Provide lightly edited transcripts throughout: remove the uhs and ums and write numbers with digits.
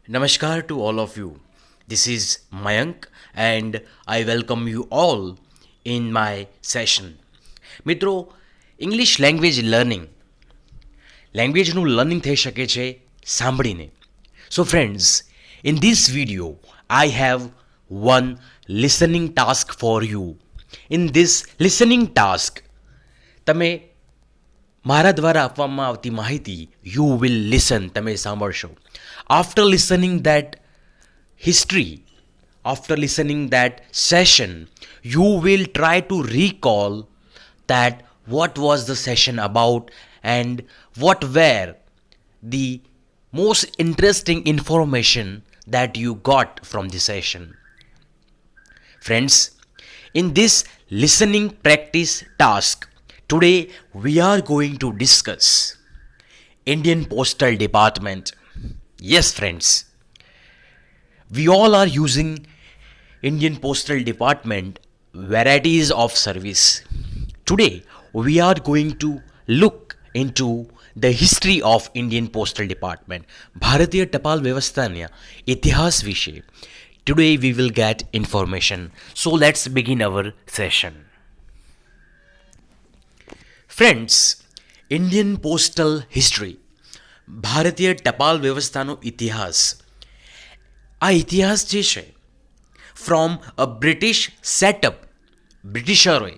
Namaskar to all of you. This is Mayank and I welcome you all in my session. મિત્રો English લેંગ્વેજનું learning થઈ શકે છે સાંભળીને. સો friends, in this video I have one listening task for you. In this listening task તમે મારા દ્વારા આપવામાં આવતી માહિતી યુ વિલ લિસન, તમે સાંભળશો. After listening that history, after listening that session, you will try to recall that what was the session about and what were the most interesting information that you got from the session. Friends, in this listening practice task, today we are going to discuss Indian Postal Department. Yes, friends, we all are using Indian Postal Department varieties of service. Today we are going to look into the history of Indian Postal Department. ભારતીય ટપાલ વ્યવસ્થાના ઇતિહાસ વિશે today we will get information. So let's begin our session. Friends, Indian Postal History, ભારતીય ટપાલ વ્યવસ્થાનો ઇતિહાસ. આ ઇતિહાસ જે છે ફ્રોમ અ બ્રિટિશ સેટઅપ, બ્રિટિશરોએ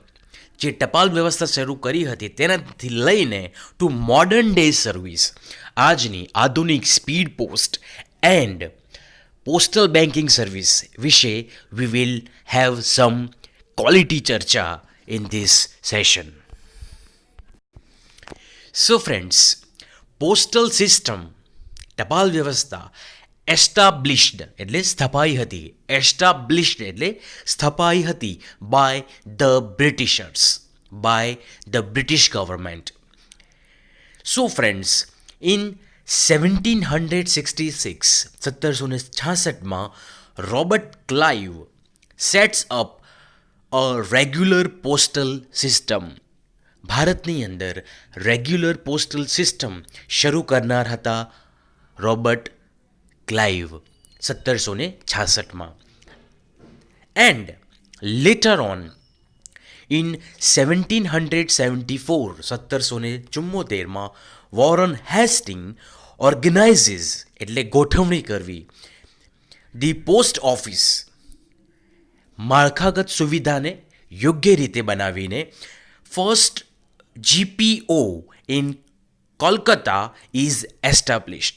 જે ટપાલ વ્યવસ્થા શરૂ કરી હતી તેનાથી લઈને ટુ મોડર્ન ડે સર્વિસ, આજની આધુનિક speed post and postal banking service વિશે we will have some quality ચર્ચા in this session. So friends, postal system, ટપાલ વ્યવસ્થા એસ્ટાબ્લિશ્ડ એટલે સ્થપાઈ હતી, એસ્ટાબ્લિશ્ડ એટલે સ્થપાઈ હતી by the Britishers, by the British government. So friends, in 1766 1766માં Robert Clive sets up a regular postal system. ભારતની અંદર રેગ્યુલર પોસ્ટલ સિસ્ટમ શરૂ કરનાર હતા રોબર્ટ ક્લાઇવ 1766માં. એન્ડ લેટર ઓન ઇન 1774 1774માં વોરન હેસ્ટિંગ ઓર્ગેનાઇઝીસ એટલે ગોઠવણી કરવી ધી પોસ્ટ ઓફિસ, માળખાગત સુવિધાને યોગ્ય રીતે બનાવીને first GPO in Kolkata is established.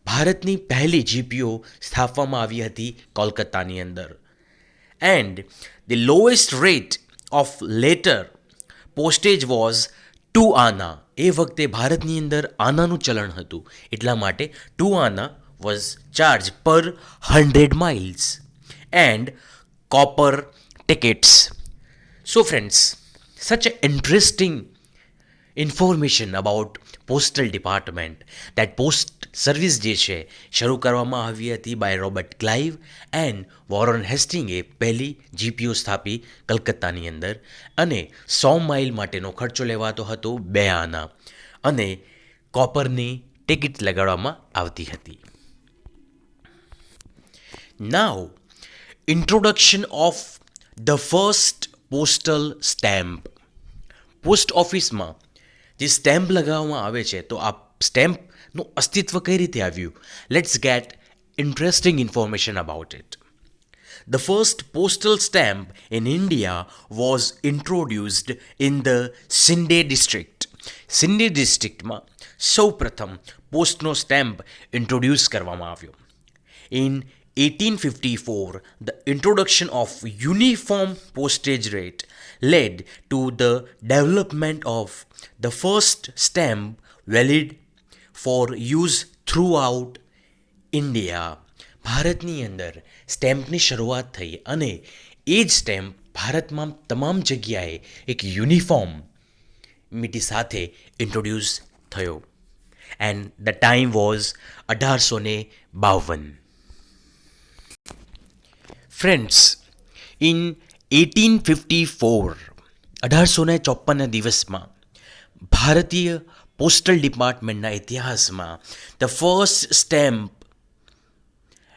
ભારતની પહેલી GPO સ્થાપવામાં આવી હતી કોલકાતાની અંદર. And the lowest rate of letter postage was 2 આના. એ વખતે ભારતની અંદર આનાનું ચલણ હતું, એટલા માટે 2 આના વોઝ ચાર્જ પર 100 miles and copper tickets. So friends, such an interesting information about postal department, that post service જે છે શરૂ કરવામાં આવી હતી by Robert Clive and Warren હેસ્ટિંગે પહેલી GPO સ્થાપી કલકત્તાની અંદર, અને 100 માઇલ માટેનો ખર્ચો લેવાતો હતો 2 આના, અને કોપરની ટિકિટ લગાડવામાં આવતી હતી. Now introduction of the first postal stamp. Post ઓફિસમાં જે સ્ટેમ્પ લગાવવામાં આવે છે, તો આ સ્ટેમ્પનું અસ્તિત્વ કઈ રીતે આવ્યું? Let's gate interesting information about it. The first postal stamp in India was introduced in the Sindh district. Sindh districtમાં સૌ પ્રથમ પોસ્ટનો સ્ટેમ્પ ઇન્ટ્રોડ્યુસ કરવામાં આવ્યો. In 1854, the introduction of uniform postage rate led to the development of the first stamp valid for use throughout India. ભારતની અંદર સ્ટેમ્પની શરૂઆત થઈ અને એ જ સ્ટેમ્પ ભારતમાં તમામ જગ્યાએ એક યુનિફોર્મિટી સાથે ઇન્ટ્રોડ્યુસ થયો. And the time was 1852. Friends, in 1854 1854ના દિવસમાં ભારતીય પોસ્ટલ ડિપાર્ટમેન્ટના ઇતિહાસમાં the first stamp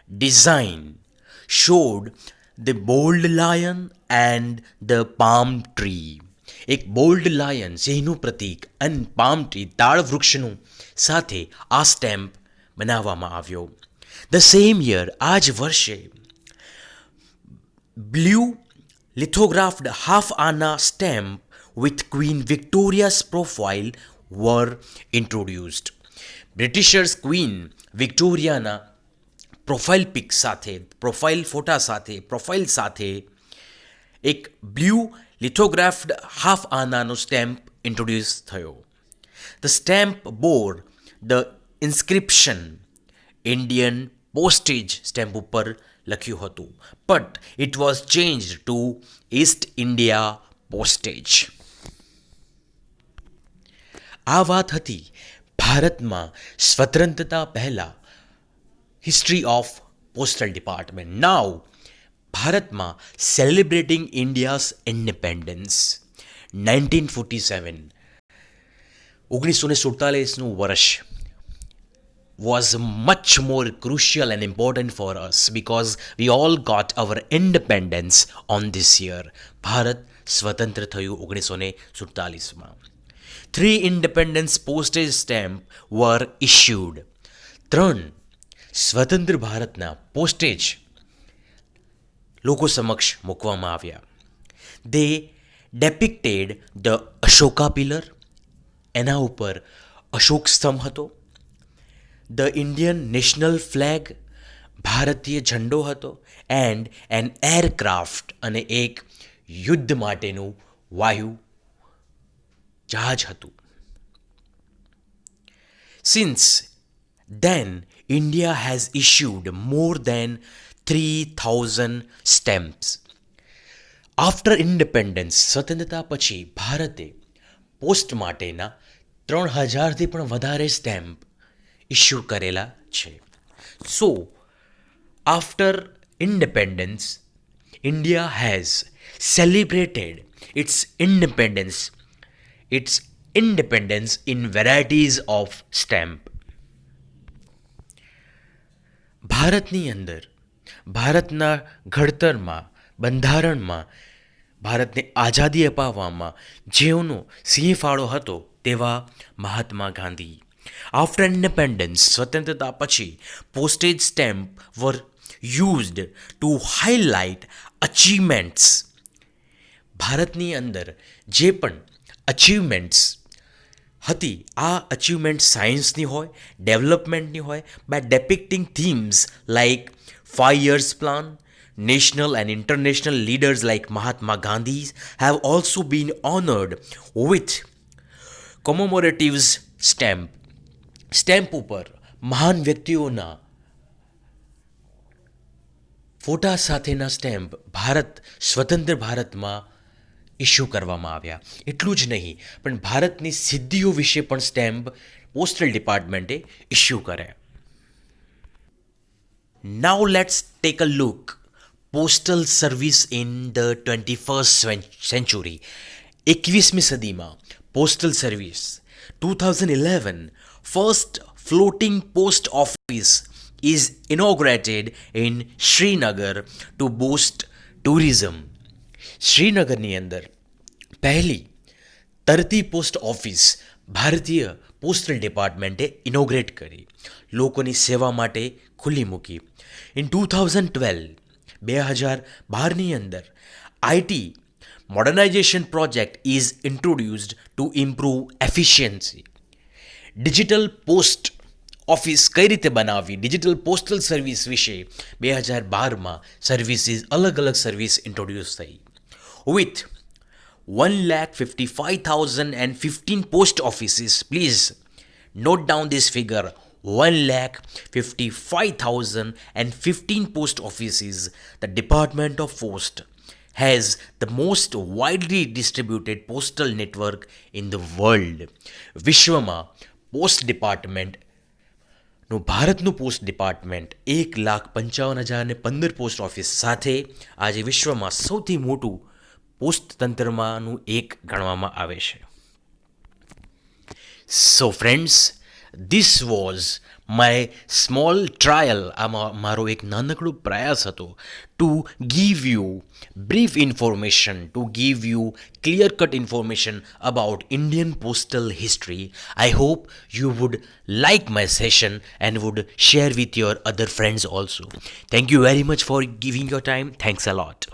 design showed the bold lion and the palm tree. એક બોલ્ડ લાયન સિંહનું પ્રતીક અને પામ ટ્રી તાળ વૃક્ષનું સાથે આ સ્ટેમ્પ બનાવવામાં આવ્યો. ધ સેમ યર આ જ વર્ષે blue lithographed half Anna stamp with Queen Victoria's profile were introduced. Britishers queen વિક્ટોરિયાના પ્રોફાઇલ પિક સાથે, પ્રોફાઇલ ફોટા સાથે, પ્રોફાઇલ સાથે એક બ્લુ લિથોગ્રાફ્ડ હાફ આનાનો સ્ટેમ્પ ઇન્ટ્રોડ્યુસ થયો. The stamp bore the inscription Indian postage stamp ઉપર લખ્યું હતું, but it was changed to East India postage. આ વાત હતી ભારતમાં સ્વતંત્રતા પહેલાં history of postal department. Now ભારતમાં સેલિબ્રેટિંગ ઇન્ડિયાઝ ઇન્ડિપેન્ડન્સ 1947, 1947નું વર્ષ was much more crucial and important for us because we all got our independence on this year. Bharat સ્વતંત્ર થયું 1947માં. 3 independence postage stamp were issued. 3 સ્વતંત્ર ભારતના પોસ્ટેજ લોકો સમક્ષ મૂકવામાં આવ્યા. They depicted the Ashoka pillar, એના ઉપર અશોક સ્તંભ હતો. ધ ઇન્ડિયન નેશનલ ફ્લેગ, ભારતીય ઝંડો હતો. એન્ડ એન એરક્રાફ્ટ, અને એક યુદ્ધ માટેનું વાયુ જહાજ હતું. Since then India has issued more than 3,000 stamps. After independence, સ્વતંત્રતા પછી ભારતે પોસ્ટ માટેના 3,000થી પણ વધારે સ્ટેમ્પ ઇસ્યુ કરેલા છે. So after independence, India has celebrated its independence in varieties of stamp. ભારતની અંદર, ભારતના ઘડતરમાં, બંધારણમાં, ભારતને આઝાદી અપાવવામાં જેઓનો સિંહ ફાળો હતો તેવા મહાત્મા ગાંધી. આફ્ટર ઇન્ડિપેન્ડન્સ, સ્વતંત્રતા પછી postage stamp were used to highlight achievements. ભારતની અંદર જે પણ અચીવમેન્ટ્સ હતી, આ અચીવમેન્ટ સાયન્સની હોય, ડેવલપમેન્ટની હોય, by depicting themes like 5 years plan. National and international leaders like Mahatma Gandhi have also been honored with commemorative stamp. Stamp ઉપર મહાન વ્યક્તિઓના ફોટા સાથેના સ્ટેમ્પ ભારત સ્વતંત્ર ભારતમાં ઇસ્યુ કરવામાં આવ્યા. એટલું જ નહીં, પણ ભારતની સિદ્ધિઓ વિશે પણ સ્ટેમ્પ પોસ્ટલ ડિપાર્ટમેન્ટે ઇસ્યુ કર્યા. Now let's take a look postal service in the 21st century. 21મી સદીમાં postal service. 2011 first floating post office is inaugurated in Srinagar to boost tourism. શ્રીનગરની અંદર પહેલી તરતી પોસ્ટ ઓફિસ ભારતીય પોસ્ટલ ડિપાર્ટમેન્ટે ઇનોગ્રેટ કરી, લોકોની સેવા માટે ખુલ્લી મૂકી. ઇન 2012ની અંદર IT modernization project is introduced to improve efficiency. Digital post office કઈ રીતે બનાવવી, ડિજિટલ પોસ્ટલ સર્વિસ વિશે 2012માં સર્વિસીસ, અલગ અલગ સર્વિસ ઇન્ટ્રોડ્યુસ થઈ. With 1,55,015 post offices, please note down this figure, 1,55,015 post offices, the Department of Post has the most widely distributed postal network in the world. વિશ્વમાં post ડિપાર્ટમેન્ટનું, ભારતનું post department 1,55,015 post office સાથે આજે વિશ્વમાં સૌથી મોટું post તંત્રમાંનું એક ગણવામાં આવે છે. So friends, This was my small trial. આ મારો એક નાનકડો પ્રયાસ હતો to give you brief information, to give you clear cut information about Indian postal history. I hope you would like my session and would share with your other friends also. Thank you very much for giving your time. Thanks a lot.